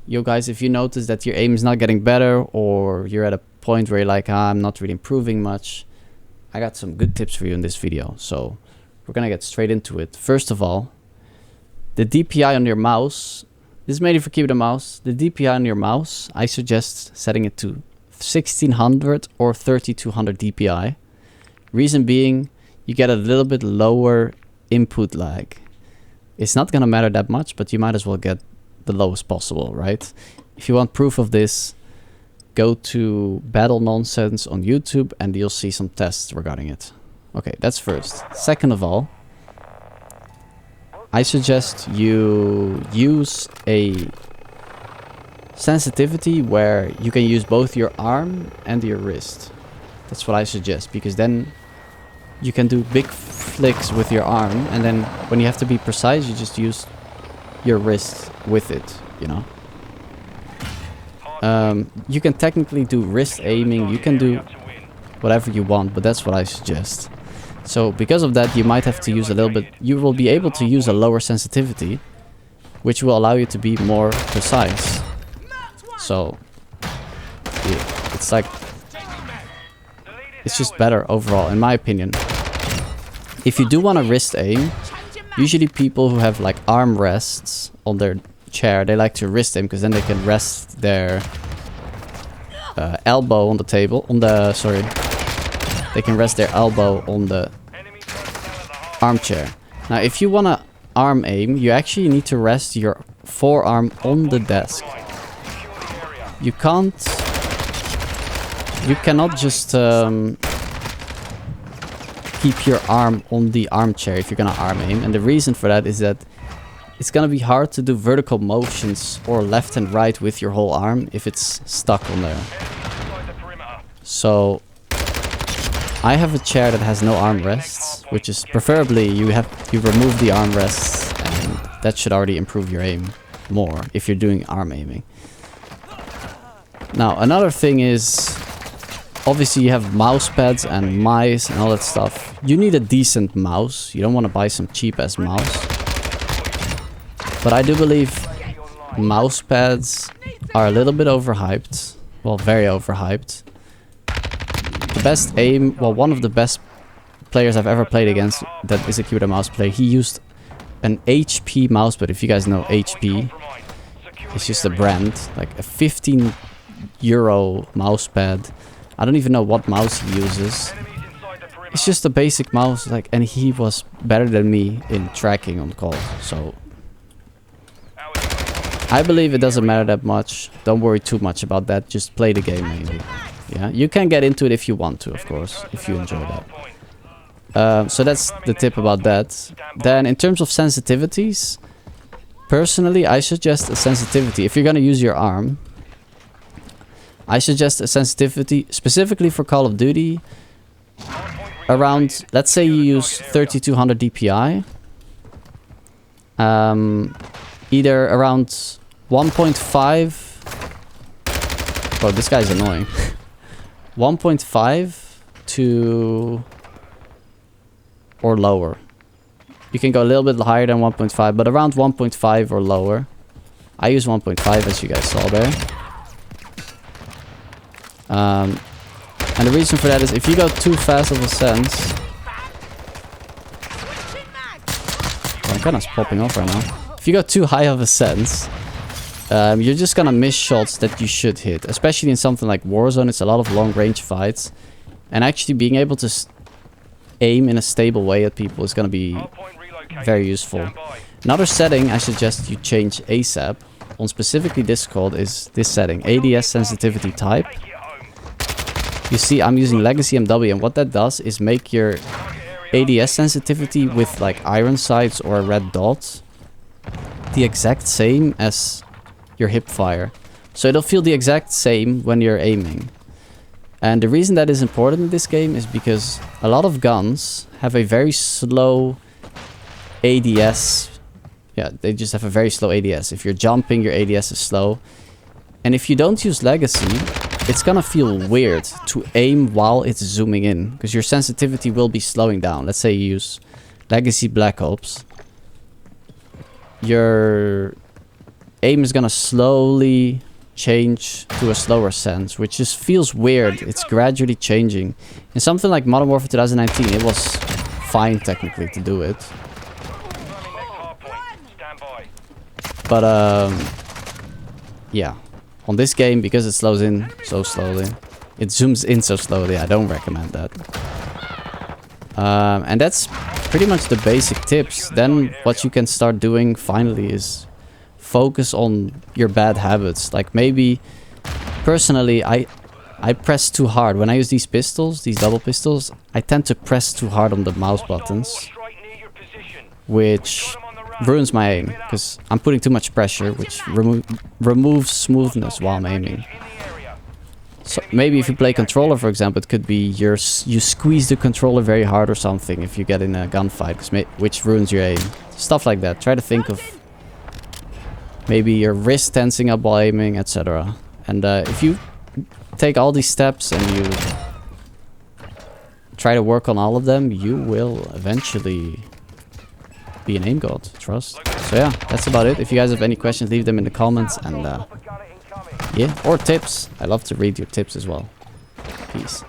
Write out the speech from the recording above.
Yo guys, if you notice that your aim is not getting better, or you're at a point where you're like, I'm not really improving much, I got some good tips for you in this video. So we're gonna get straight into it. First of all, the DPI on your mouse, this is mainly for keyboard and mouse. The DPI on your mouse, I suggest setting it to 1600 or 3200 DPI. Reason being, you get a little bit lower input lag. It's not gonna matter that much, but you might as well get the lowest possible, right? If you want proof of this, go to Battle Nonsense on YouTube and you'll see some tests regarding it. Okay, that's first. Second of all, I suggest you use a sensitivity where you can use both your arm and your wrist. That's what I suggest, because then you can do big flicks with your arm, and then when you have to be precise, you just use your wrist with it, you know. You can technically do wrist aiming, you can do whatever you want, but that's what I suggest. So because of that, you might have to use a little bit, you will be able to use a lower sensitivity, which will allow you to be more precise. So yeah, it's like, it's just better overall, in my opinion. If you do want to wrist aim, usually people who have like arm rests on their chair, they like to wrist aim, because then they can rest their elbow on the table, they can rest their elbow on the armchair. Now if you want to arm aim, you actually need to rest your forearm on the desk. You cannot just keep your arm on the armchair if you're gonna arm aim, and the reason for that is that it's gonna be hard to do vertical motions or left and right with your whole arm if it's stuck on there. So I have a chair that has no armrests, which is preferably you remove the armrests, and that should already improve your aim more if you're doing arm aiming. Now another thing is, obviously you have mouse pads and mice and all that stuff. You need a decent mouse. You don't want to buy some cheap ass mouse. But I do believe mouse pads are a little bit overhyped. Well, very overhyped. The best aim, well, one of the best players I've ever played against that is a keyboard and mouse player, he used an HP mousepad. If you guys know HP, it's just a brand, like a €15 mousepad. I don't even know what mouse he uses. It's just a basic mouse, like, and he was better than me in tracking on call. So I believe it doesn't matter that much. Don't worry too much about that. Just play the game maybe. Yeah, you can get into it if you want to, of course, if you enjoy that. So that's the tip about that. Then in terms of sensitivities, personally, I suggest a sensitivity. If you're gonna use your arm, I suggest a sensitivity specifically for Call of Duty around, let's say you use 3200 DPI. Either around 1.5. Oh, this guy's annoying. 1.5 to or lower. You can go a little bit higher than 1.5, but around 1.5 or lower. I use 1.5 as you guys saw there. And the reason for that is if you go too fast of a sense... Oh, I'm kind of popping off right now. If you go too high of a sense, you're just gonna miss shots that you should hit. Especially in something like Warzone, it's a lot of long range fights. And actually being able to aim in a stable way at people is gonna be very useful. Another setting I suggest you change ASAP on specifically Discord is this setting, ADS sensitivity type. You see I'm using Legacy MW, and what that does is make your ADS sensitivity with like iron sights or a red dot the exact same as your hip fire. So it'll feel the exact same when you're aiming. And the reason that is important in this game is because a lot of guns have a very slow ADS. Yeah, they just have a very slow ADS. If you're jumping, your ADS is slow. And if you don't use Legacy, it's gonna feel weird to aim while it's zooming in, because your sensitivity will be slowing down. Let's say you use Legacy Black Ops. Your aim is gonna slowly change to a slower sense, which just feels weird. It's gradually changing. In something like Modern Warfare 2019, it was fine technically to do it. But yeah, on this game, because it slows in so slowly, it zooms in so slowly, I don't recommend that. And that's pretty much the basic tips. Then what you can start doing finally is focus on your bad habits. Like maybe, personally, I press too hard. When I use these pistols, these double pistols, I tend to press too hard on the mouse buttons, which ruins my aim, because I'm putting too much pressure, which removes smoothness while I'm aiming. So maybe if you play controller, for example, it could be you squeeze the controller very hard or something if you get in a gunfight, which ruins your aim. Stuff like that. Try to think of maybe your wrist tensing up while aiming, etc. And if you take all these steps and you try to work on all of them, you will eventually be an aim god, trust. So yeah, that's about it. If you guys have any questions, leave them in the comments, and yeah, or tips. I love to read your tips as well. Peace.